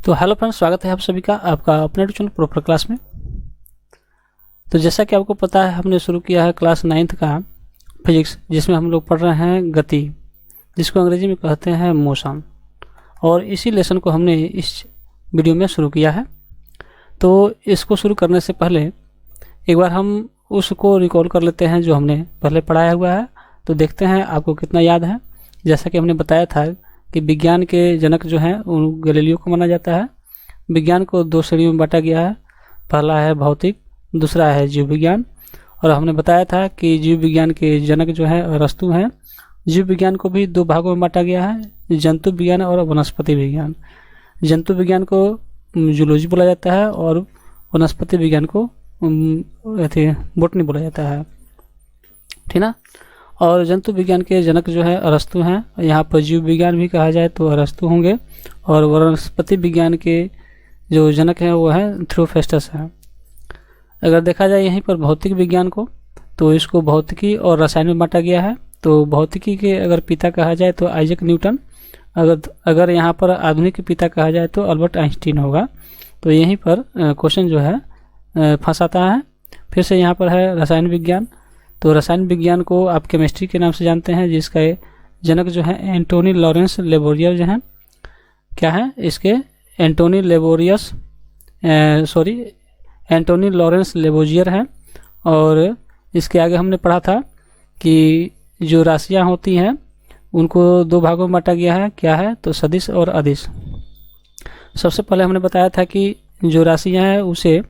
तो hello friends, स्वागत है आप सभी का आपका अपने ट्यूशन प्रॉपर क्लास में। तो जैसा कि आपको पता है, हमने शुरू किया है क्लास 9th का फिजिक्स, जिसमें हम लोग पढ़ रहे हैं गति, जिसको अंग्रेजी में कहते हैं मोशन। और इसी लेसन को हमने इस वीडियो में शुरू किया है। तो इसको शुरू करने से पहले एक बार हम उसको रिकॉल कर लेते हैं जो हमने पहले पढ़ाया हुआ है, तो देखते हैं आपको कितना याद है। जैसा कि हमने बताया था कि विज्ञान के जनक जो हैं उन गैलीलियो को माना जाता है। विज्ञान को दो श्रेणियों में बांटा गया है, पहला है भौतिक, दूसरा है जीव विज्ञान। और हमने बताया था कि जीव विज्ञान के जनक जो है अरस्तु हैं। जीव विज्ञान को भी दो भागों में बांटा गया है, जंतु विज्ञान और वनस्पति विज्ञान। जंतु विज्ञान को जूलॉजी बोला जाता है और वनस्पति विज्ञान को बोटनी बोला जाता है, ठीक ना। और जंतु विज्ञान के जनक जो है अरस्तु हैं। यहाँ पर जीव विज्ञान भी कहा जाए तो अरस्तु होंगे। और वनस्पति विज्ञान के जो जनक हैं वो हैं थियोफ्रेस्टस हैं। अगर देखा जाए यहीं पर भौतिक विज्ञान को, तो इसको भौतिकी और रसायन में बांटा गया है। तो भौतिकी के अगर पिता कहा जाए तो आइजैक न्यूटन, अगर यहाँ पर आधुनिक पिता कहा जाए तो अल्बर्ट आइंस्टीन होगा। तो यहीं पर क्वेश्चन जो है फंसाता है। फिर से यहाँ पर है रसायन विज्ञान। तो रसायन विज्ञान को आप केमिस्ट्री के नाम से जानते हैं, जिसका जनक जो है एंटोनी लॉरेंस लेबोरियर जो हैं। क्या है इसके? एंटोनी लॉरेंस लेबोरियर हैं। और इसके आगे हमने पढ़ा था कि जो राशियां होती हैं उनको दो भागों में बांटा गया है। क्या है? तो सदिश और अदिश। सबसे पहले हमने बताया था कि जो राशियां हैं उसे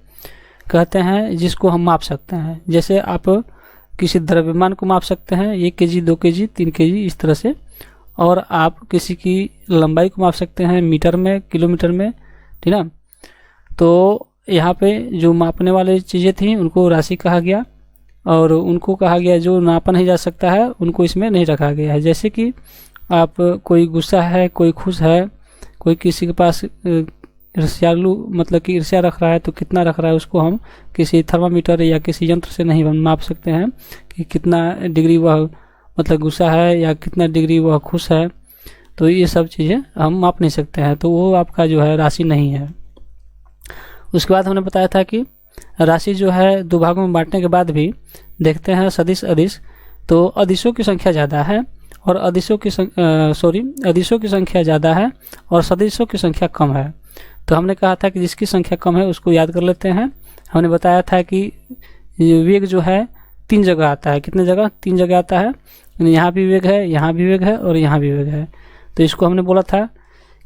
कहते हैं जिसको हम माप सकते हैं। जैसे आप किसी द्रव्यमान को माप सकते हैं, 1 kg, 2 kg, 3 kg, इस तरह से। और आप किसी की लंबाई को माप सकते हैं मीटर में, किलोमीटर में, ठीक ना। तो यहाँ पे जो मापने वाली चीज़ें थी उनको राशि कहा गया, और उनको कहा गया जो नापा नहीं जा सकता है उनको इसमें नहीं रखा गया है। जैसे कि आप कोई गुस्सा है, कोई खुश है, कोई किसी के पास ईर्ष्यालु मतलब कि ईर्ष्या रख रहा है, तो कितना रख रहा है उसको हम किसी थर्मामीटर या किसी यंत्र से नहीं माप सकते हैं कि कितना डिग्री वह मतलब गुस्सा है या कितना डिग्री वह खुश है। तो ये सब चीज़ें हम माप नहीं सकते हैं, तो वो आपका जो है राशि नहीं है। उसके बाद हमने बताया था कि राशि जो है दो भागों में बांटने के बाद भी देखते हैं सदिश अदिश। तो अदिशों की संख्या ज़्यादा है और अदिशों की संख्या ज़्यादा है और सदिशों की संख्या कम है। तो हमने कहा था कि जिसकी संख्या कम है उसको याद कर लेते हैं। हमने बताया था कि वेग जो है 3 जगह आता है। कितने जगह? 3 जगह आता है। यहाँ भी वेग है, यहाँ भी वेग है और यहाँ भी वेग है। तो इसको हमने बोला था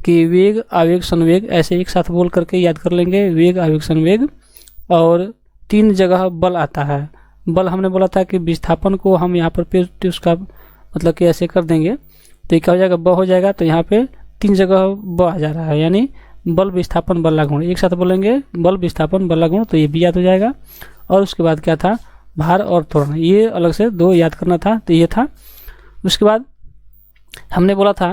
कि वेग, आवेग, संवेग, ऐसे एक साथ बोल करके याद कर लेंगे। वेग, आवेग, संवेग। और 3 जगह बल आता है। बल हमने बोला था कि विस्थापन को हम यहाँ पर उसका मतलब कि ऐसे कर देंगे तो ये क्या हो जाएगा? ब हो जाएगा। तो यहाँ पे 3 जगह ब आ जा रहा है, यानी बल, विस्थापन, बल, गुण। एक साथ बोलेंगे बल, विस्थापन, बल, गुण, तो ये भी याद हो जाएगा। और उसके बाद क्या था? भार और त्वरण। ये अलग से 2 याद करना था, तो ये था। उसके बाद हमने बोला था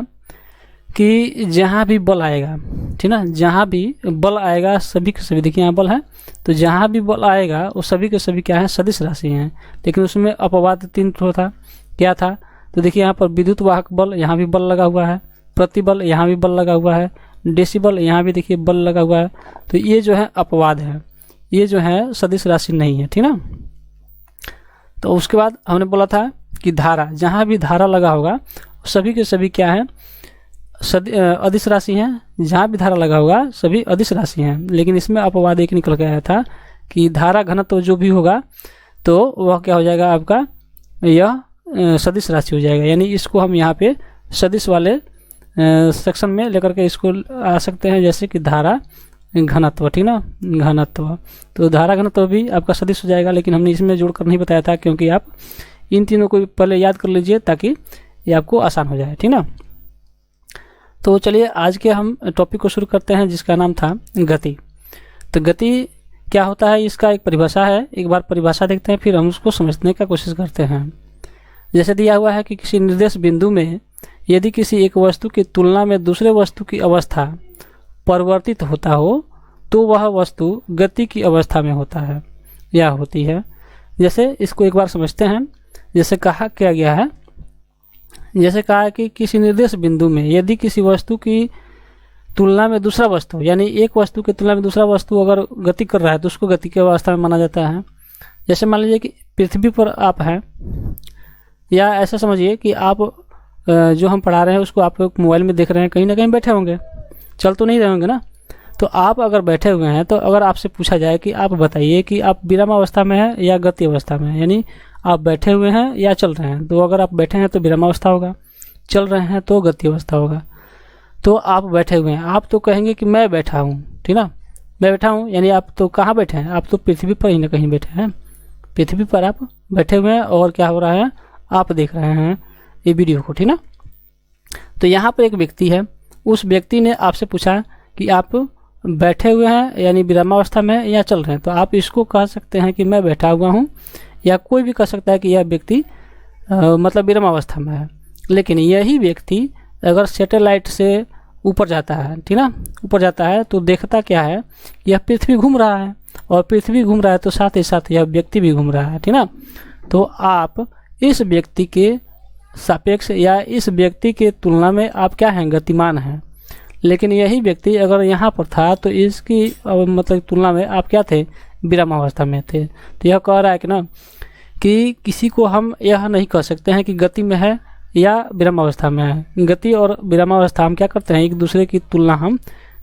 कि जहाँ भी बल आएगा, ठीक ना, जहाँ भी बल आएगा सभी के सभी, देखिए यहाँ बल है, तो जहाँ भी बल आएगा वो सभी के सभी क्या है? सदिश राशि हैं। लेकिन उसमें अपवाद 3 था। क्या था? तो देखिए यहाँ पर विद्युत वाहक बल, यहाँ भी बल लगा हुआ है। प्रतिबल, यहाँ भी बल लगा हुआ है। डेसिबल, यहाँ भी देखिए बल लगा हुआ है। तो ये जो है अपवाद है, ये जो है सदिश राशि नहीं है, ठीक ना। तो उसके बाद हमने बोला था कि धारा, जहाँ भी धारा लगा होगा सभी के सभी क्या है? अदिश राशि हैं। जहाँ भी धारा लगा होगा सभी अदिश राशि हैं। लेकिन इसमें अपवाद एक निकल के आया था कि धारा घनत्व जो भी होगा तो वह क्या हो जाएगा? आपका यह सदिश राशि हो जाएगा। यानी इसको हम यहाँ पे सदिश वाले सेक्शन में लेकर के इसको आ सकते हैं, जैसे कि धारा घनत्व, ठीक ना, घनत्व। तो धारा घनत्व भी आपका सदिश हो जाएगा। लेकिन हमने इसमें जोड़कर नहीं बताया था, क्योंकि आप इन तीनों को पहले याद कर लीजिए ताकि ये आपको आसान हो जाए, ठीक ना। तो चलिए आज के हम टॉपिक को शुरू करते हैं, जिसका नाम था गति। तो गति क्या होता है? इसका एक परिभाषा है। एक बार परिभाषा देखते हैं, फिर हम उसको समझने का कोशिश करते हैं। जैसे दिया हुआ है कि किसी निर्देश बिंदु में यदि किसी एक वस्तु की तुलना में दूसरे वस्तु की अवस्था परिवर्तित होता हो तो वह वस्तु गति की अवस्था में होता है या होती है। जैसे इसको एक बार समझते हैं। जैसे कहा क्या गया है, जैसे कहा कि किसी निर्देश बिंदु में यदि किसी वस्तु की तुलना में दूसरा वस्तु, यानी एक वस्तु की तुलना में दूसरा वस्तु अगर गति कर रहा है तो उसको गति की अवस्था में माना जाता है। जैसे मान लीजिए कि पृथ्वी पर आप हैं, या ऐसा समझिए कि आप जो हम पढ़ा रहे हैं उसको आप मोबाइल में देख रहे हैं, कहीं ना कहीं बैठे होंगे, चल तो नहीं रहे होंगे ना। तो आप अगर बैठे हुए हैं तो अगर आपसे पूछा जाए कि आप बताइए कि आप विरामावस्था में हैं या गति अवस्था में हैं, यानी आप बैठे हुए हैं या चल रहे हैं, तो अगर आप बैठे हैं तो विरामावस्था होगा, चल रहे हैं तो गति अवस्था होगा। तो आप बैठे हुए हैं, आप तो कहेंगे कि मैं बैठा हूँ, ठीक ना, मैं बैठा हूँ, यानी आप तो कहाँ बैठे हैं, आप तो पृथ्वी पर ही ना कहीं बैठे हैं, पृथ्वी पर आप बैठे हुए हैं और क्या हो रहा है, आप देख रहे हैं ये वीडियो को, ठीक ना। तो यहाँ पर एक व्यक्ति है, उस व्यक्ति ने आपसे पूछा कि आप बैठे हुए हैं यानी विरामावस्था में या चल रहे हैं, तो आप इसको कह सकते हैं कि मैं बैठा हुआ हूँ, या कोई भी कह सकता है कि यह व्यक्ति मतलब विरामावस्था में है। लेकिन यही व्यक्ति अगर सैटेलाइट से ऊपर जाता है, ठीक ना, ऊपर जाता है तो देखता क्या है, यह पृथ्वी घूम रहा है, और पृथ्वी घूम रहा है तो साथ ही साथ यह व्यक्ति भी घूम रहा है, ठीक ना। तो आप इस व्यक्ति के सापेक्ष या इस व्यक्ति के तुलना में आप क्या हैं, गतिमान हैं। लेकिन यही व्यक्ति अगर यहाँ पर था तो इसकी मतलब तुलना में आप क्या थे, विरामावस्था में थे। तो यह कह रहा है कि ना कि किसी को हम यह नहीं कह सकते हैं कि गति में है या विरामावस्था में है। गति और विरामावस्था हम क्या करते हैं, एक दूसरे की तुलना हम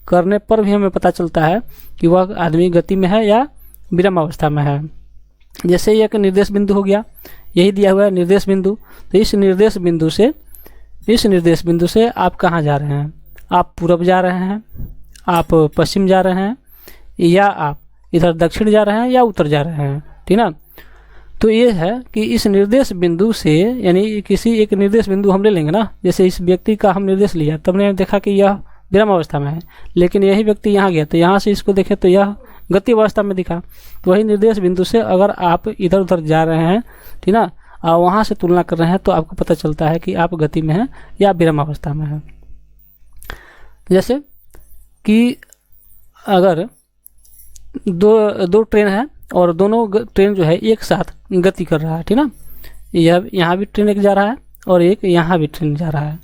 करने पर भी हमें पता चलता है कि वह आदमी गति में है या विरामावस्था में है। जैसे एक निर्देश बिंदु हो गया, यही दिया हुआ है निर्देश बिंदु। तो इस निर्देश बिंदु से आप कहाँ जा रहे हैं, आप पूरब जा रहे हैं, आप पश्चिम जा रहे हैं, या आप इधर दक्षिण जा रहे हैं या उत्तर जा रहे हैं, ठीक ना। तो ये है कि इस निर्देश बिंदु से, यानी किसी एक निर्देश बिंदु हम ले लेंगे ना, जैसे इस व्यक्ति का हम निर्देश लिया, तब ने देखा कि यह विरामावस्था में है, लेकिन यही व्यक्ति यहाँ गया तो यहाँ से इसको देखे तो यह गति अवस्था में दिखा। तो वही निर्देश बिंदु से अगर आप इधर उधर जा रहे हैं, ठीक ना, और वहाँ से तुलना कर रहे हैं तो आपको पता चलता है कि आप गति में हैं या विरामावस्था में हैं। जैसे कि अगर दो ट्रेन है और दोनों ट्रेन जो है एक साथ गति कर रहा है, ठीक ना, यह यहाँ भी ट्रेन एक जा रहा है और एक यहाँ भी ट्रेन जा रहा है।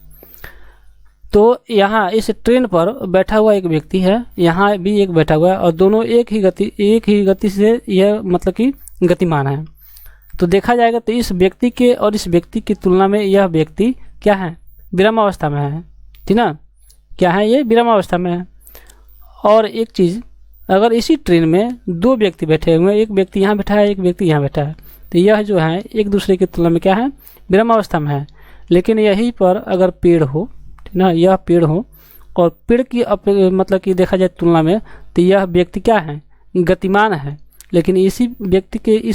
तो यहाँ इस ट्रेन पर बैठा हुआ एक व्यक्ति है, यहाँ भी एक बैठा हुआ है, और दोनों एक ही गति से यह मतलब कि गतिमान है। तो देखा जाएगा तो इस व्यक्ति के और इस व्यक्ति की तुलना में यह व्यक्ति क्या है, विरामावस्था में है, ठीक ना, क्या है, ये विरामावस्था में है। और एक चीज़, अगर इसी ट्रेन में दो व्यक्ति बैठे हुए हैं, एक व्यक्ति यहाँ बैठा है, एक व्यक्ति यहाँ बैठा है, तो यह जो है एक दूसरे की तुलना में क्या है, विरामावस्था में है। लेकिन यहीं पर अगर पेड़ हो, ठीक ना, यह पेड़ हो और पेड़ की मतलब कि देखा जाए तुलना में, तो यह व्यक्ति क्या है, गतिमान है। लेकिन इस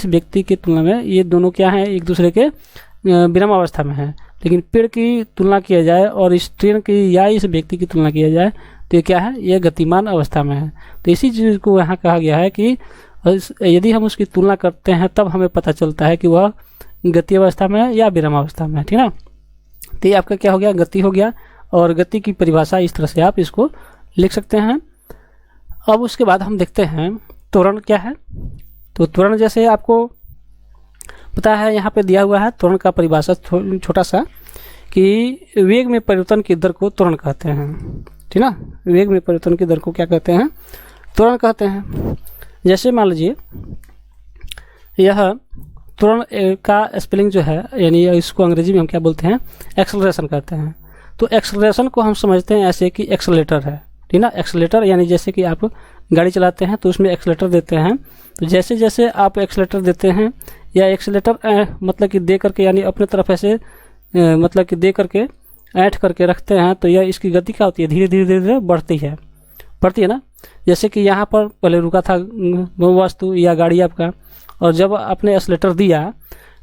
व्यक्ति की तुलना में ये दोनों क्या हैं, एक दूसरे के विरामावस्था में है। लेकिन पेड़ की तुलना किया जाए और इस ट्रेन की या इस व्यक्ति की तुलना किया जाए तो ये क्या है, ये गतिमान अवस्था में है। तो इसी चीज़ को यहाँ कहा गया है कि यदि हम उसकी तुलना करते हैं तब हमें पता चलता है कि वह गति अवस्था में है या विरामावस्था में है, ठीक ना। तो ये आपका क्या हो गया, गति हो गया। और गति की परिभाषा इस तरह से आप इसको लिख सकते हैं। अब उसके बाद हम देखते हैं त्वरण क्या है। तो त्वरण जैसे आपको पता है यहाँ पे दिया हुआ है, त्वरण का परिभाषा छोटा सा, कि वेग में परिवर्तन की दर को त्वरण कहते हैं, ठीक ना। वेग में परिवर्तन की दर को क्या कहते हैं, त्वरण कहते हैं। जैसे मान लीजिए यह त्वरण का स्पेलिंग जो है, यानी इसको अंग्रेजी में हम क्या बोलते हैं, एक्सेलरेशन कहते हैं। तो एक्सेलरेशन को हम समझते हैं ऐसे कि एक्सेलेटर है, ठीक ना। एक्सेलेटर यानी जैसे कि आप गाड़ी चलाते हैं तो उसमें एक्सेलेटर देते हैं, तो जैसे जैसे आप एक्सेलेटर देते हैं या एक्सेलेटर मतलब कि दे करके, यानी अपने तरफ ऐसे मतलब कि दे करके ऐंठ करके रखते हैं, तो यह इसकी गति क्या होती है, धीरे धीरे धीरे धीरे बढ़ती है ना। जैसे कि यहाँ पर पहले रुका था वस्तु या गाड़ी आपका, और जब आपने एक्सेलेटर दिया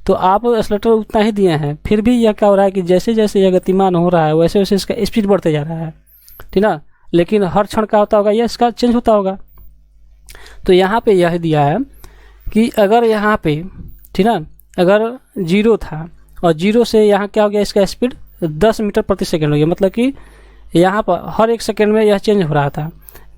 तो आप एक्सेलेटर उतना ही दिए हैं, फिर भी यह क्या हो रहा है कि जैसे जैसे यह गतिमान हो रहा है वैसे वैसे इसका स्पीड बढ़ते जा रहा है, ठीक ना। लेकिन हर क्षण क्या होता होगा, यह इसका चेंज होता होगा। तो यहाँ पे यह दिया है कि अगर यहाँ पे, ठीक ना, अगर 0 था और 0 से यहाँ क्या हो गया, इसका स्पीड 10 मीटर प्रति सेकंड हो गया। मतलब कि यहाँ पर हर एक सेकंड में यह चेंज हो रहा था।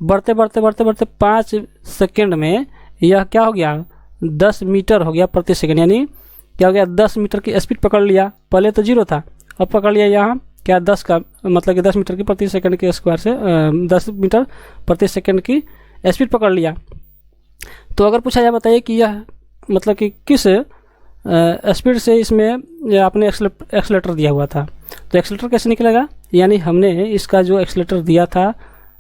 बढ़ते बढ़ते बढ़ते बढ़ते 5 सेकंड में यह क्या हो गया, 10 मीटर हो गया प्रति सेकंड, यानी क्या हो गया, 10 मीटर की स्पीड पकड़ लिया। पहले तो 0 था, अब पकड़ लिया यहाँ क्या 10 का मतलब कि 10 मीटर की प्रति सेकंड के स्क्वायर से 10 मीटर प्रति सेकंड की स्पीड पकड़ लिया। तो अगर पूछा जाए बताइए कि यह मतलब कि किस स्पीड से इसमें आपने एक्सलेटर दिया हुआ था, तो एक्सलेटर कैसे निकलेगा, यानी हमने इसका जो एक्सलेटर दिया था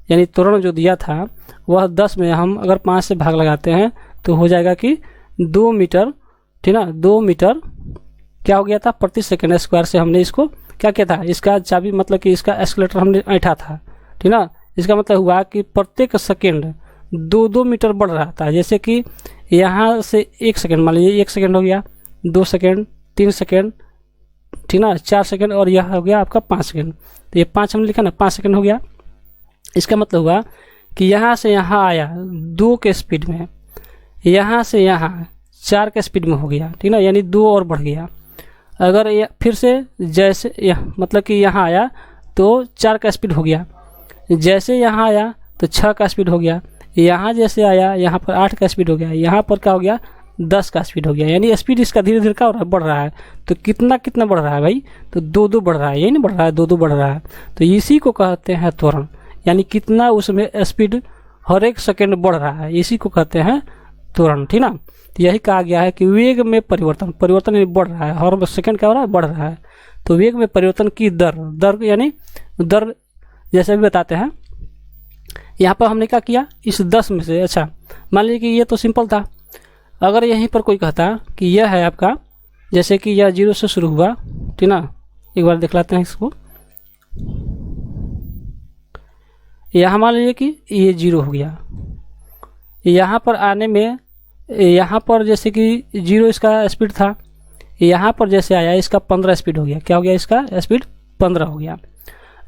यानी त्वरण जो दिया था वह 10 में हम अगर 5 से भाग लगाते हैं तो हो जाएगा कि 2 मीटर, ठीक ना, 2 मीटर क्या हो गया था प्रति सेकंड स्क्वायर से हमने इसको क्या किया था, इसका चाबी मतलब कि इसका एक्सलेटर हमने ऐंठा था, ठीक ना। इसका मतलब हुआ कि प्रत्येक सेकंड 2-2 मीटर बढ़ रहा था। जैसे कि यहाँ से 1 सेकंड मान लीजिए 1 सेकंड हो गया, 2 सेकंड, 3 सेकंड, ठीक ना, 4 सेकंड और यह हो गया आपका 5 सेकंड। तो ये 5 हमने लिखा ना, 5 सेकंड हो गया। इसका मतलब हुआ कि यहाँ से यहाँ आया 2 के स्पीड में, यहाँ से यहाँ 4 के स्पीड में हो गया, ठीक ना, यानी 2 और बढ़ गया। अगर ये फिर से जैसे मतलब कि यहाँ आया तो 4 का स्पीड हो गया, जैसे यहाँ आया तो 6 का स्पीड हो गया, यहाँ जैसे आया यहाँ पर 8 का स्पीड हो गया, यहाँ पर क्या हो गया 10 का स्पीड हो गया। यानी स्पीड इसका धीरे धीरे क्या हो रहा है, बढ़ रहा है। तो कितना कितना बढ़ रहा है भाई, तो 2-2 बढ़ रहा है, यही नहीं बढ़ रहा है, 2-2 बढ़ रहा है। तो इसी को कहते हैं त्वरण, यानी कितना उसमें स्पीड हर एक सेकेंड बढ़ रहा है, इसी को कहते हैं त्वरण, ठीक ना। तो यही कहा गया है कि वेग में परिवर्तन, परिवर्तन यानी बढ़ रहा है, हर सेकंड क्या हो रहा है, बढ़ रहा है। तो वेग में परिवर्तन की दर, दर यानी दर जैसे भी बताते हैं। यहाँ पर हमने क्या किया, इस 10 में से, अच्छा मान लीजिए कि ये तो सिंपल था। अगर यहीं पर कोई कहता कि यह है आपका, जैसे कि यह 0 से शुरू हुआ, ठीक ना, एक बार दिख लाते हैं इसको। यहाँ मान लीजिए कि ये 0 हो गया, यहाँ पर आने में, यहाँ पर जैसे कि 0 इसका स्पीड था, यहाँ पर जैसे आया इसका 15 स्पीड हो गया। क्या हो गया, इसका स्पीड 15 हो गया।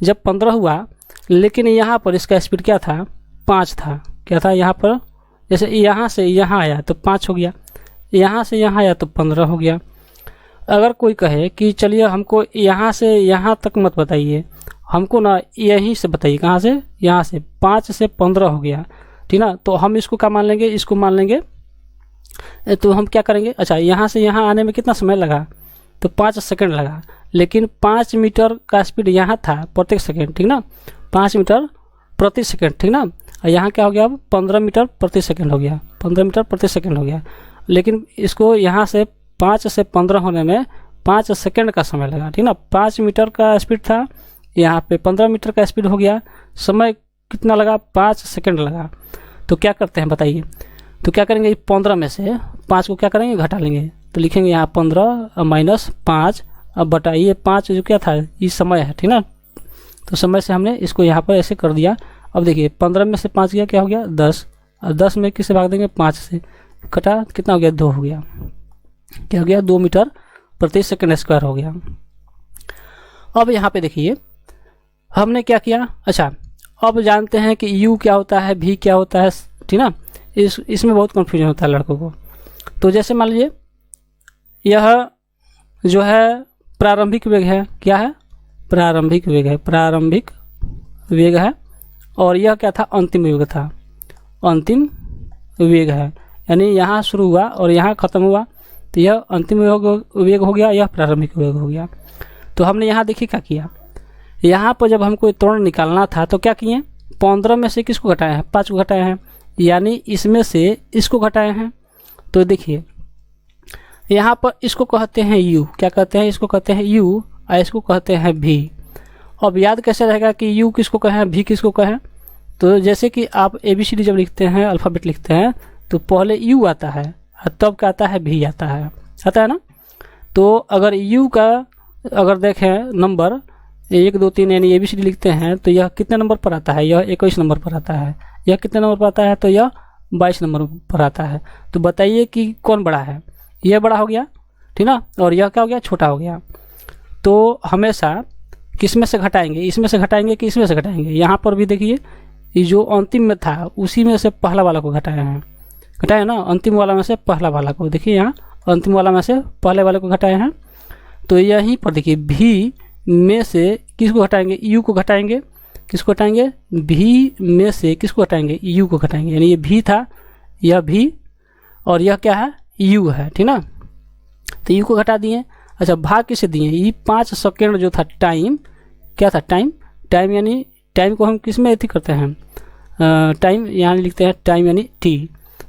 जब 15 हुआ, लेकिन यहाँ पर इसका स्पीड क्या था, 5 था। क्या था यहाँ पर, जैसे यहाँ से यहाँ आया तो 5 हो गया, यहाँ से यहाँ आया तो 15 हो गया। अगर कोई कहे कि चलिए हमको यहाँ से यहाँ तक मत बताइए, हमको ना यहीं से बताइए, कहाँ से, यहाँ से 5 से 15 हो गया, ठीक ना। तो हम इसको क्या मान लेंगे, इसको मान लेंगे। तो हम क्या करेंगे, अच्छा यहाँ से यहाँ आने में कितना समय लगा, तो 5 सेकंड लगा, लेकिन 5 मीटर का स्पीड यहाँ था प्रत्येक सेकंड, ठीक ना, 5 मीटर प्रति सेकंड, ठीक ना। और यहाँ क्या हो गया, अब 15 मीटर प्रति सेकंड हो गया, 15 मीटर प्रति सेकंड हो गया। लेकिन इसको यहाँ से 5 से 15 होने में 5 सेकंड का समय लगा, ठीक ना। 5 मीटर का स्पीड था, यहाँ पे 15 मीटर का स्पीड हो गया, समय कितना लगा, 5 सेकंड लगा। तो क्या करते हैं बताइए, तो क्या करेंगे, 15 में से 5 को क्या करेंगे, घटा लेंगे। तो लिखेंगे यहाँ 15 माइनस 5, अब बताइए 5 जो क्या था, ये समय है, ठीक ना। तो समय से हमने इसको यहाँ पर ऐसे कर दिया। अब देखिए 15 में से 5 गया, क्या हो गया 10, और 10 में किससे भाग देंगे, 5 से, कटा कितना हो गया, 2 हो गया। क्या हो गया, 2 मीटर प्रति सेकंड स्क्वायर हो गया। अब यहाँ पे देखिए हमने क्या किया, अच्छा अब जानते हैं कि u क्या होता है, v क्या होता है, ठीक ना। इसमें बहुत कन्फ्यूजन होता है लड़कों को। तो जैसे मान लीजिए यह जो है प्रारंभिक वेग है, क्या है, प्रारंभिक वेग है, प्रारंभिक वेग है। और यह क्या था, अंतिम वेग था, अंतिम वेग है। यानी यहाँ शुरू हुआ और यहाँ ख़त्म हुआ, तो यह अंतिम वेग हो गया, यह प्रारंभिक वेग हो गया। तो हमने यहाँ देखिए क्या किया, यहाँ पर जब हमको त्वरण निकालना था तो क्या किए, 15 में से किसको घटाए हैं, 5 को घटाए हैं, यानी इसमें से इसको घटाए हैं। तो देखिए यहाँ पर इसको कहते हैं u, क्या कहते हैं, इसको कहते हैं u और इसको कहते हैं v। अब याद कैसे रहेगा कि u किसको कहें, v किसको कहें। तो जैसे कि आप ABCD जब लिखते हैं, अल्फ़ाबेट लिखते हैं, तो पहले u आता है और तब क्या आता है, v आता है ना। तो अगर u का अगर देखें नंबर 1 2 3 यानी ABCD लिखते हैं, तो यह कितने नंबर पर आता है, यह 21 नंबर पर आता है। यह कितने नंबर पर आता है, तो यह 22 नंबर पर आता है। तो बताइए कि कौन बड़ा है, यह बड़ा हो गया, ठीक ना, और यह क्या हो गया, छोटा हो गया। तो हमेशा किस में से घटाएंगे, इसमें से घटाएंगे कि इसमें से घटाएंगे। यहाँ पर भी देखिए ये जो अंतिम में था उसी में से पहला वाला को घटाया है, घटाया ना, अंतिम वाला में से पहला वाला को, देखिए यहाँ अंतिम वाला में से पहले वाले को घटाए हैं। तो यहीं पर देखिए v में से किसको घटाएंगे, u को घटाएंगे, किसको घटाएंगे, v में से किसको घटाएंगे, u को घटाएंगे। यानी ये v था, यह v और यह क्या है, u है, ठीक ना। तो u को घटा दिए। अच्छा भाग किसे दिए, ये 5 सेकेंड जो था टाइम, क्या था, टाइम। टाइम यानी टाइम को हम किस में एथी करते हैं, टाइम यहाँ लिखते हैं टाइम यानी टी।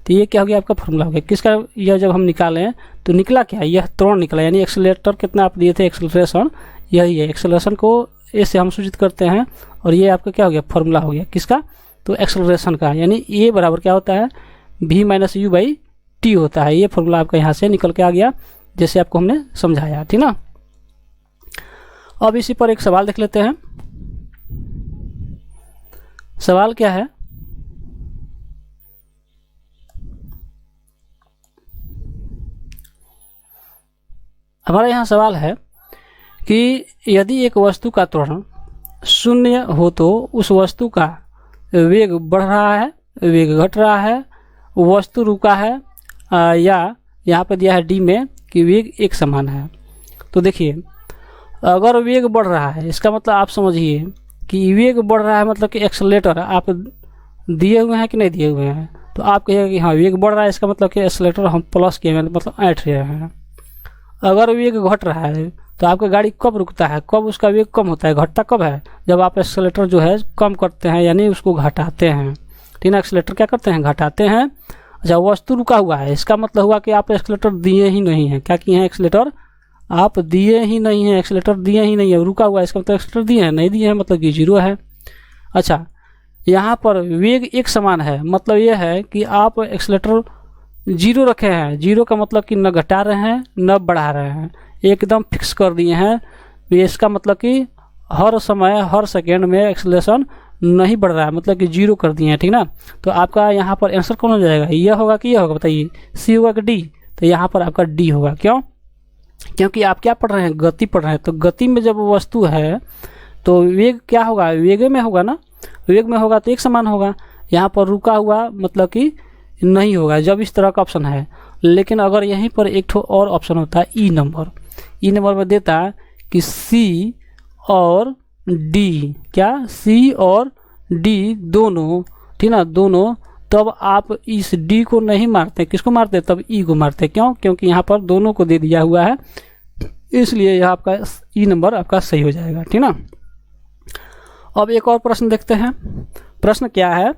तो ये क्या हो गया, आपका फॉर्मूला हो गया किसका, यह जब हम निकालें तो निकला क्या, यह त्वरण निकला, यानी एक्सेलरेटर कितना आप दिए थे, एक्सेलरेशन यही है, एक्सेलरेशन को ए से हम सूचित करते हैं, और ये आपका क्या हो गया, फॉर्मूला हो गया किसका, तो एक्सेलरेशन का, यानी ए बराबर क्या होता है, v minus you by T होता है। ये फॉर्मूला आपका यहाँ से निकल के आ गया, जैसे आपको हमने समझाया, ठीक ना। अब इसी पर एक सवाल देख लेते हैं। सवाल क्या है, हमारा यहाँ सवाल है कि यदि एक वस्तु का त्वरण शून्य हो तो उस वस्तु का वेग बढ़ रहा है, वेग घट रहा है, वस्तु रुका है, या यहाँ पर दिया है डी में कि वेग एक समान है। तो देखिए, अगर वेग बढ़ रहा है इसका मतलब आप समझिए कि वेग बढ़ रहा है, मतलब कि एक्सेलरेटर आप दिए हुए हैं कि नहीं दिए हुए हैं, तो आप कहिएगा कि हाँ वेग बढ़ रहा है, इसका मतलब कि एक्सेलरेटर हम प्लस किए हैं, मतलब ऐंठ रहे हैं। अगर वेग घट रहा है तो आपका गाड़ी कब रुकता है, कब उसका वेग कम होता है, घटता कब है, जब आप एक्सेलरेटर जो है कम करते हैं, यानी उसको घटाते हैं, ठीक है। एक्सेलरेटर क्या करते हैं, घटाते हैं। अच्छा, वस्तु रुका हुआ है, इसका मतलब हुआ कि आप एक्सेलरेटर दिए ही नहीं है, क्या किए हैं, एक्सेलरेटर आप दिए ही नहीं है, एक्सेलरेटर दिए ही नहीं है, रुका हुआ है, इसका मतलब एक्सेलरेटर दिए हैं, नहीं दिए हैं मतलब कि जीरो है। अच्छा, यहाँ पर वेग एक समान है, मतलब यह है कि आप एक्सेलरेटर जीरो रखे हैं, जीरो का मतलब कि न घटा रहे हैं न बढ़ा रहे हैं, एकदम फिक्स कर दिए हैं। इसका मतलब कि हर समय हर सेकेंड में एक्सेलरेशन नहीं बढ़ रहा है, मतलब कि जीरो कर दिए हैं, ठीक ना। तो आपका यहाँ पर आंसर कौन हो जाएगा, यह होगा कि यह होगा, बताइए, सी होगा कि डी, तो यहाँ पर आपका डी होगा। क्यों, क्योंकि आप क्या पढ़ रहे हैं, गति पढ़ रहे हैं, तो गति में जब वस्तु है तो वेग क्या होगा, वेग में होगा ना, वेग में होगा तो एक समान होगा। यहाँ पर रुका हुआ मतलब कि नहीं होगा जब इस तरह का ऑप्शन है। लेकिन अगर यहीं पर एक ठो और ऑप्शन होता है ई नंबर, ई नंबर में देता है कि सी और डी, क्या सी और डी दोनों, ठीक ना, दोनों, तब आप इस डी को नहीं मारते, किसको मारते, तब ई को मारते। क्यों, क्योंकि यहाँ पर दोनों को दे दिया हुआ है, इसलिए यह आपका ई नंबर आपका सही हो जाएगा, ठीक ना। अब एक और प्रश्न देखते हैं। प्रश्न क्या है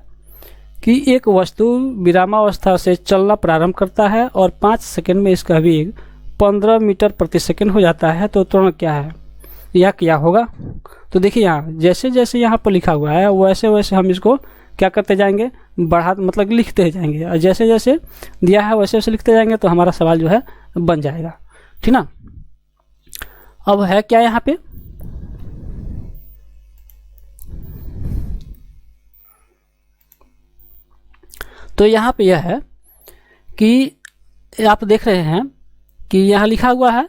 कि एक वस्तु विरामावस्था से चलना प्रारंभ करता है और 5 सेकंड में इसका वेग 15 मीटर प्रति सेकंड हो जाता है, तो त्वरण क्या है, यह क्या होगा। तो देखिए, यहाँ जैसे जैसे यहाँ पर लिखा हुआ है वैसे वैसे हम इसको क्या करते जाएंगे, बढ़ा, मतलब लिखते जाएंगे, और जैसे जैसे दिया है वैसे वैसे लिखते जाएंगे तो हमारा सवाल जो है बन जाएगा, ठीक ना। अब है क्या यहाँ पे, तो यहाँ पे यह है कि आप देख रहे हैं कि यहाँ लिखा हुआ है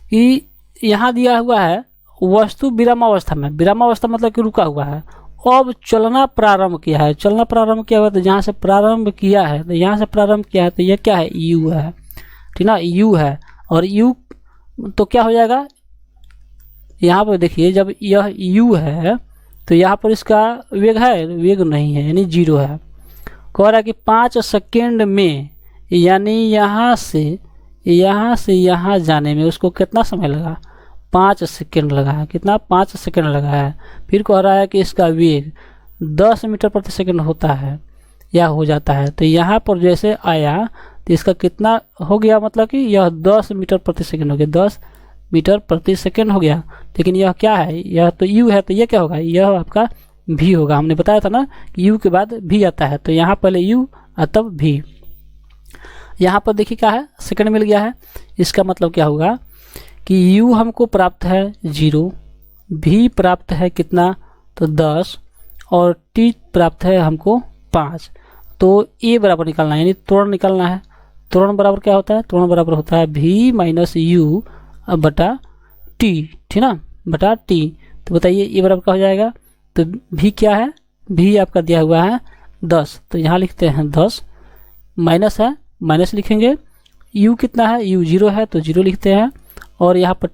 कि यहाँ दिया हुआ है वस्तु विरामावस्था में, विरामावस्था मतलब कि रुका हुआ है, अब चलना प्रारंभ किया है, चलना प्रारंभ किया हुआ, तो जहाँ से प्रारंभ किया है, तो यहाँ से प्रारंभ किया है, तो यह क्या है, यू है, ठीक ना, यू है। और यू तो क्या हो जाएगा, यहाँ पर देखिए, जब यह यू है तो यहाँ पर इसका वेग है, वेग नहीं है, यानी जीरो है। कह रहा है कि 5 सेकेंड में, यानी यहाँ से यहाँ जाने में उसको कितना समय लगा, 5 सेकेंड लगा है, कितना, 5 सेकेंड लगा है। फिर कह रहा है कि इसका वेग 10 मीटर प्रति सेकेंड होता है या हो जाता है, तो यहाँ पर जैसे आया तो इसका कितना हो गया, मतलब कि यह 10 मीटर प्रति सेकेंड हो गया, 10 मीटर प्रति सेकेंड हो गया। लेकिन यह क्या है, यह तो यू है, तो यह क्या होगा, यह आपका भी होगा। हमने बताया था ना कि यू के बाद भी आता है, तो यहाँ पहले यू और तब भी। यहाँ पर देखिए क्या है, सेकंड मिल गया है, इसका मतलब क्या होगा कि u हमको प्राप्त है 0, v प्राप्त है कितना, तो 10, और t प्राप्त है हमको 5। तो a बराबर निकालना है, यानी त्वरण निकालना है। त्वरण बराबर क्या होता है, त्वरण बराबर होता है v माइनस यू बटा t, ठीक ना, बटा t। तो बताइए a बराबर क्या हो जाएगा, तो v क्या है, v आपका दिया हुआ है 10, तो यहाँ लिखते हैं 10, माइनस है, माइनस लिखेंगे, u कितना है, u 0 है तो 0 लिखते हैं, और यहाँ पर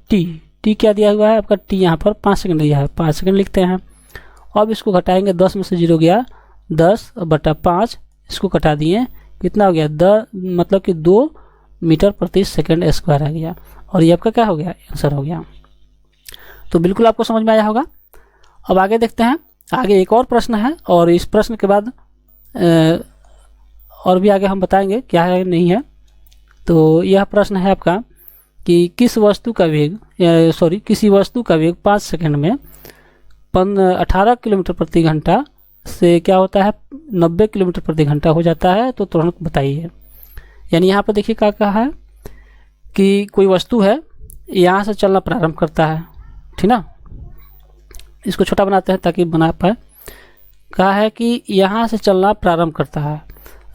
t क्या दिया हुआ है आपका, t यहाँ पर 5 सेकंड दिया है, 5 सेकंड लिखते हैं। अब इसको घटाएंगे, 10 में से 0 गया, 10 बटा 5, इसको घटा दिए, कितना हो गया, मतलब कि 2 मीटर प्रति सेकंड स्क्वायर आ गया, और ये आपका क्या हो गया, आंसर हो गया। तो बिल्कुल आपको समझ में आया होगा। अब आगे देखते हैं, आगे एक और प्रश्न है, और इस प्रश्न के बाद और भी आगे हम बताएंगे क्या है नहीं है। तो यह प्रश्न है आपका कि किसी वस्तु का वेग 5 सेकंड में 18 किलोमीटर प्रति घंटा से क्या होता है, 90 किलोमीटर प्रति घंटा हो जाता है, तो तुरंत बताइए। यानी यहाँ पर देखिए क्या कहा है कि कोई वस्तु है, यहाँ से चलना प्रारंभ करता है, ठीक ना। इसको छोटा बनाते हैं ताकि बना पाए। कहा है कि यहाँ से चलना प्रारंभ करता है,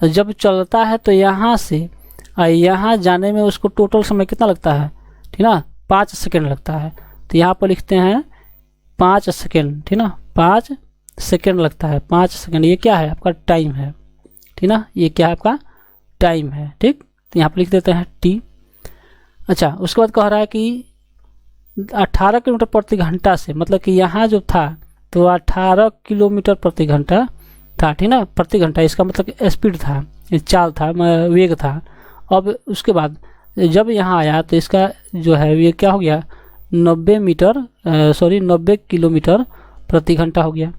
जब चलता है तो यहाँ से यहाँ जाने में उसको टोटल समय कितना लगता है, ठीक ना, 5 सेकंड लगता है। तो यहाँ पर लिखते हैं 5 सेकंड, ठीक ना, 5 सेकंड लगता है, 5 सेकंड। ये क्या है, आपका टाइम है, ठीक ना, ये क्या है, आपका टाइम है, ठीक। तो यहाँ पर लिख देते हैं टी। अच्छा, उसके बाद कह रहा है कि 18 किलोमीटर प्रति घंटा से, मतलब कि यहाँ जो था तो 18 किलोमीटर प्रति घंटा था, ठीक ना, प्रति घंटा। इसका मतलब स्पीड था, चाल था, वेग था। अब उसके बाद जब यहाँ आया तो इसका जो है ये क्या हो गया, 90 किलोमीटर प्रति घंटा हो गया।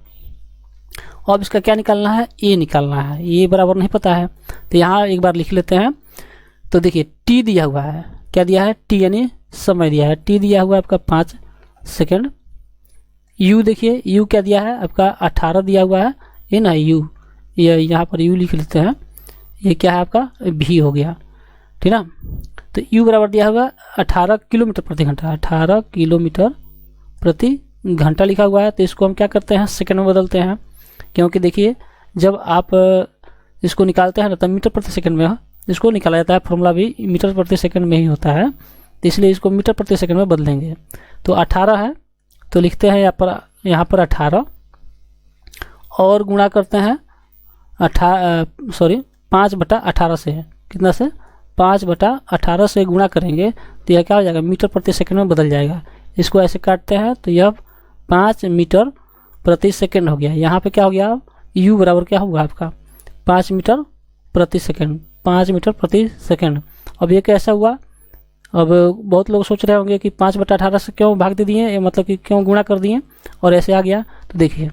अब इसका क्या निकालना है, ए निकालना है। ये बराबर नहीं पता है, तो यहाँ एक बार लिख लेते हैं। तो देखिए टी दिया हुआ है, क्या दिया है, टी यानी समय दिया है। टी दिया हुआ है आपका 5 सेकंड। यू देखिए, यू क्या दिया है आपका 18 दिया हुआ है, ये ना यू, ये यहाँ पर यू लिख लेते हैं। ये क्या है आपका भी हो गया, ठीक ना। तो यू बराबर दिया हुआ 18 किलोमीटर प्रति घंटा, 18 किलोमीटर प्रति घंटा लिखा हुआ है। तो इसको हम क्या करते हैं, सेकंड में बदलते हैं, क्योंकि देखिए जब आप इसको निकालते हैं ना तो मीटर प्रति सेकंड में इसको निकाला जाता है, फॉर्मूला भी मीटर प्रति सेकंड में ही होता है, तो इसलिए इसको मीटर प्रति सेकंड में बदलेंगे। तो 18 है तो लिखते हैं यहाँ पर 18 और गुणा करते हैं 5/18 से, कितना से, 5/18 से गुणा करेंगे तो यह क्या हो जाएगा, मीटर प्रति सेकंड में बदल जाएगा। इसको ऐसे काटते हैं तो यह 5 मीटर प्रति सेकंड हो गया। यहाँ पे क्या हो गया, u बराबर क्या होगा आपका 5 मीटर प्रति सेकंड, 5 मीटर प्रति सेकंड। अब ये कैसा हुआ, अब बहुत लोग सोच रहे होंगे कि 5/18 से क्यों भाग दे दिए, मतलब कि क्यों गुणा कर दिए और ऐसे आ गया। तो देखिए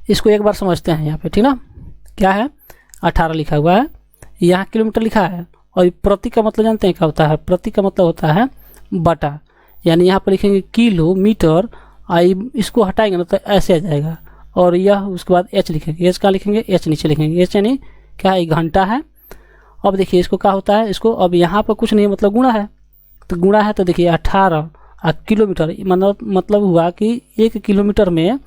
इसको एक बार समझते हैं यहाँ पे, ठीक ना। क्या है, 18 लिखा हुआ है, यहाँ किलोमीटर लिखा है, और प्रति का मतलब जानते हैं क्या होता है, प्रति का मतलब होता है बटा। यानी यहाँ पर लिखेंगे किलोमीटर, इसको हटाएंगे ना तो ऐसे आ जाएगा, और यह उसके बाद एच लिखेंगे, एच का लिखेंगे, एच नीचे लिखेंगे, एच यानी क्या है, घंटा है। अब देखिए इसको क्या होता है, इसको अब यहाँ पर कुछ नहीं मतलब गुणा है, तो गुणा है तो देखिए 18 किलोमीटर मतलब हुआ कि 1 किलोमीटर में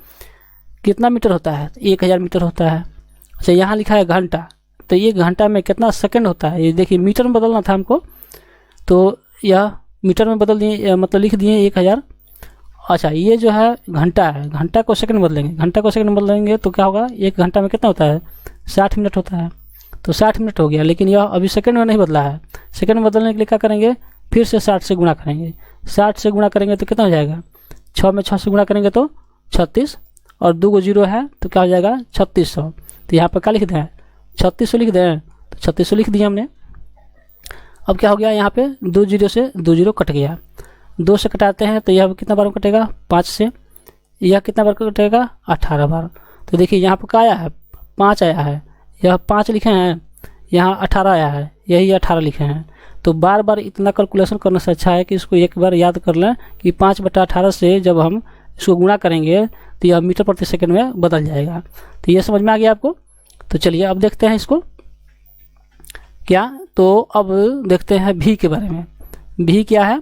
कितना मीटर होता है, 1000 मीटर होता है। अच्छा, यहाँ लिखा है घंटा, तो 1 घंटा में कितना सेकंड होता है, ये देखिए मीटर में बदलना था हमको, तो यह मीटर में बदल दिए, मतलब लिख दिए 1000। अच्छा, ये जो है घंटा है, घंटा को सेकंड में बदलेंगे, घंटा को सेकंड में बदलेंगे तो क्या होगा, 1 घंटा में कितना होता है, 60 मिनट होता है, तो 60 मिनट हो गया। लेकिन यह अभी सेकंड में नहीं बदला है, सेकंड में बदलने के लिए क्या करेंगे, फिर से 60 से गुणा करेंगे, 60 से गुणा करेंगे तो कितना हो जाएगा, 6 में 6 से गुणा करेंगे तो 36, और 2 0 है तो क्या हो जाएगा 3600। तो यहाँ पर क्या लिख दें, 3600 लिख दें, तो 3600 लिख दिया हमने। अब क्या हो गया, यहाँ पे 2 0 से 2 0 कट गया, 2 से कटाते हैं तो यह कितना बार कटेगा, 5 से, यह कितना बार कटेगा, 18 बार। तो देखिए यहाँ पर क्या आया है, 5 आया है, यह 5 लिखे हैं, यहाँ 18 आया है, यही 18 लिखे हैं। तो बार बार इतना कैलकुलेशन करने से अच्छा है कि इसको एक बार याद कर लें कि 5/18 से जब हम इसको गुणा करेंगे तो यह मीटर प्रति सेकंड में बदल जाएगा। तो ये समझ में आ गया आपको। तो चलिए अब देखते हैं इसको क्या, तो अब देखते हैं भी के बारे में। भी क्या है,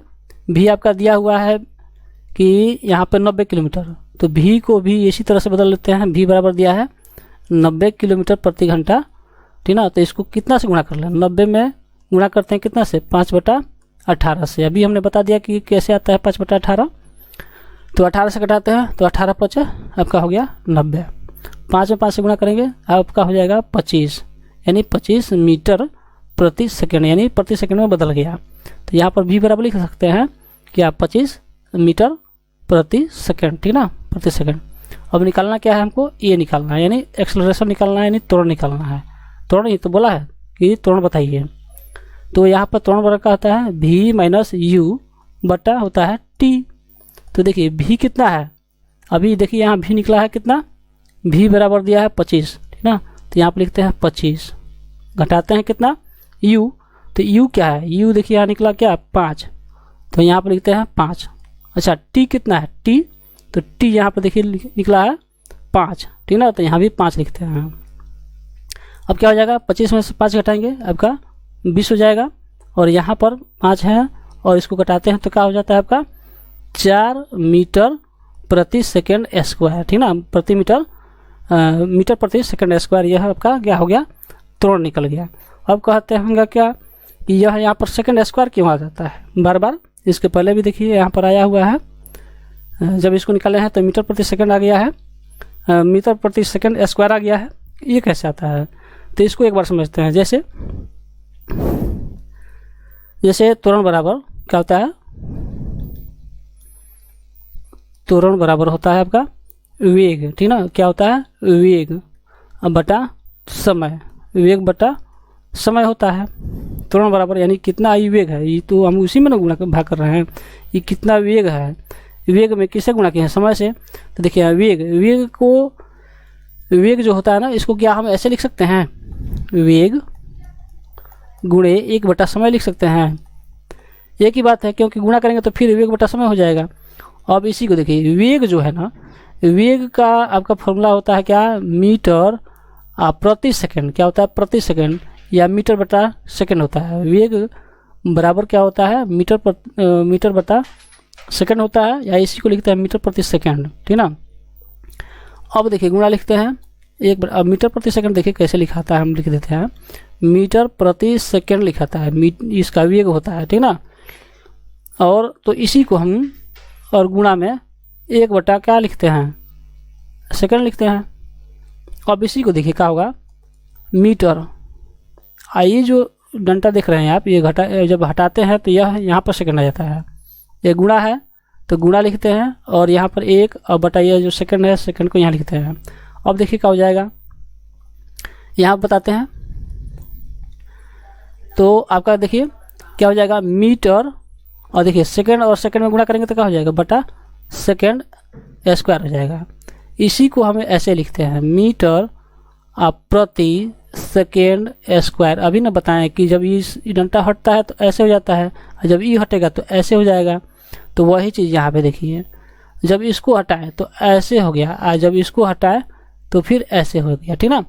भी आपका दिया हुआ है कि यहाँ पर 90 किलोमीटर, तो भी को भी इसी तरह से बदल लेते हैं। भी बराबर दिया है 90 किलोमीटर प्रति घंटा, ठीक ना। तो इसको कितना से गुणा कर लें, 90 में गुणा करते हैं कितना से, 5/18 से। अभी हमने बता दिया कि कैसे आता है 5/18, तो 18 से घटाते हैं तो 18 5 आपका हो गया 90, 5 में 5 से गुणा करेंगे आपका हो जाएगा 25, यानी 25 मीटर प्रति सेकंड, यानी प्रति सेकंड में बदल गया। तो यहाँ पर भी बराबर लिख सकते हैं कि आप 25 मीटर प्रति सेकंड, ठीक ना, प्रति सेकंड। अब निकालना क्या है हमको, ये निकालना है, यानी एक्सेलरेशन निकालना है, यानी त्वरण निकालना है। त्वरण ही तो बोला है कि त्वरण बताइए। तो यहाँ पर त्वरण वर्ग का होता है v माइनस यू बटा होता है t। तो देखिए v कितना है, अभी देखिए यहाँ v निकला है कितना, v बराबर दिया है 25, ठीक ना। तो यहाँ पर लिखते हैं 25, घटाते हैं कितना u, तो u क्या है, u देखिए यहाँ निकला क्या 5, तो यहाँ पर लिखते हैं 5। अच्छा t कितना है t, तो t यहाँ पर देखिए निकला है 5, ठीक ना, तो यहाँ भी 5 लिखते हैं। अब क्या हो जाएगा, 25 में से 5 घटाएंगे आपका 20 हो जाएगा, और यहाँ पर 5 है और इसको घटाते हैं तो क्या हो जाता है आपका 4 मीटर प्रति सेकेंड स्क्वायर, ठीक ना, प्रति मीटर प्रति सेकेंड स्क्वायर। यह आपका क्या हो गया, त्वरण निकल गया। अब कहते होंगे क्या कि यह यहाँ पर सेकेंड स्क्वायर क्यों आ जाता है बार बार, इसके पहले भी देखिए यहाँ पर आया हुआ है, जब इसको निकाले हैं तो मीटर प्रति सेकंड आ गया है, मीटर प्रति सेकंड स्क्वायर आ गया है, ये कैसे आता है। तो इसको एक बार समझते हैं। जैसे त्वरण बराबर क्या होता है, त्वरण बराबर होता है आपका वेग, ठीक ना, क्या होता है वेग बटा समय, वेग बटा समय होता है। त्वरण बराबर यानी कितना आई वेग है, ये तो हम उसी में ना गुणा भाग कर रहे हैं, ये कितना वेग है, वेग में किससे गुणा किया है, समय से। तो देखिए वेग जो होता है ना, इसको क्या हम ऐसे लिख सकते हैं, वेग गुणे 1 बटा समय लिख सकते हैं, एक ही बात है, क्योंकि गुणा करेंगे तो फिर वेग बटा समय हो जाएगा। अब इसी को देखिए, वेग जो है ना, वेग का आपका फॉर्मूला होता है क्या, मीटर प्रति सेकंड, क्या होता है प्रति सेकंड, या मीटर बटा सेकंड होता है। वेग बराबर क्या होता है, मीटर बटा सेकंड होता है, या इसी को लिखते हैं मीटर प्रति सेकंड, ठीक ना। अब देखिए गुणा लिखते हैं, अब मीटर प्रति सेकंड देखिए कैसे लिखाता है, हम लिख देते हैं मीटर प्रति सेकंड लिखाता है, इसका वेग होता है, ठीक ना। और तो इसी को हम और गुणा में 1 बटा क्या लिखते हैं, सेकंड लिखते हैं। अब इसी को देखिए क्या होगा, मीटर, आइए जो डंटा देख रहे हैं आप, ये जब हटाते हैं तो यह यहाँ पर सेकंड आ जाता है, ये गुणा है तो गुणा लिखते हैं, और यहाँ पर 1 और बटा ये जो सेकंड है, सेकंड को यहाँ लिखते हैं। अब देखिए क्या हो जाएगा, यहाँ बताते हैं, तो आपका देखिए क्या हो जाएगा मीटर, और देखिए सेकंड और सेकंड में गुणा करेंगे तो क्या हो जाएगा, बटा सेकंड स्क्वायर हो जाएगा। इसी को हमें ऐसे लिखते हैं, मीटर प्रति सेकेंड स्क्वायर। अभी ना बताएं कि जब ये डंटा हटता है तो ऐसे हो जाता है, और जब ये हटेगा तो ऐसे हो जाएगा। तो वही चीज़ यहाँ पे देखिए, जब इसको हटाएं तो ऐसे हो गया, और जब इसको हटाएं तो फिर ऐसे हो गया, ठीक ना।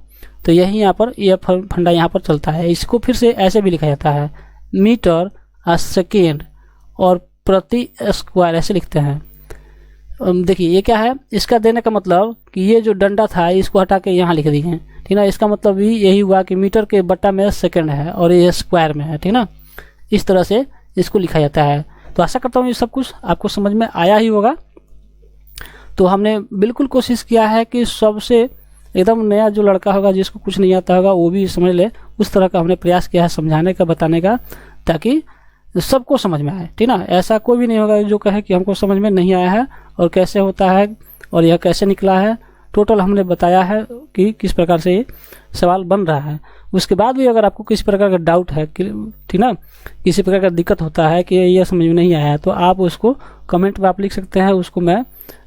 तो यही यहाँ पर यह फंडा यहाँ पर चलता है। इसको फिर से ऐसे भी लिखा जाता है, मीटर सेकेंड और प्रति स्क्वायर ऐसे लिखते हैं। देखिए ये क्या है, इसका देने का मतलब कि ये जो डंडा था इसको हटा के यहाँ लिख दिए, ठीक ना। इसका मतलब भी यही हुआ कि मीटर के बट्टा में सेकंड है और ये स्क्वायर में है, ठीक ना। इस तरह से इसको लिखा जाता है। तो आशा करता हूँ ये सब कुछ आपको समझ में आया ही होगा। तो हमने बिल्कुल कोशिश किया है कि सबसे एकदम नया जो लड़का होगा, जिसको कुछ नहीं आता होगा, वो भी समझ ले, उस तरह का हमने प्रयास किया है समझाने का, बताने का, ताकि सबको समझ में आए, ठीक ना। ऐसा कोई भी नहीं होगा जो कहे कि हमको समझ में नहीं आया है और कैसे होता है और यह कैसे निकला है। टोटल हमने बताया है कि किस प्रकार से ये सवाल बन रहा है। उसके बाद भी अगर आपको किसी प्रकार का डाउट है, ठीक ना, किसी प्रकार का दिक्कत होता है कि यह समझ में नहीं आया है, तो आप उसको कमेंट में आप लिख सकते हैं, उसको मैं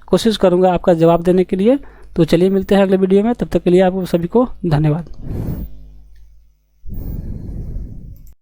कोशिश करूँगा आपका जवाब देने के लिए। तो चलिए मिलते हैं अगले वीडियो में, तब तक के लिए आप सभी को धन्यवाद।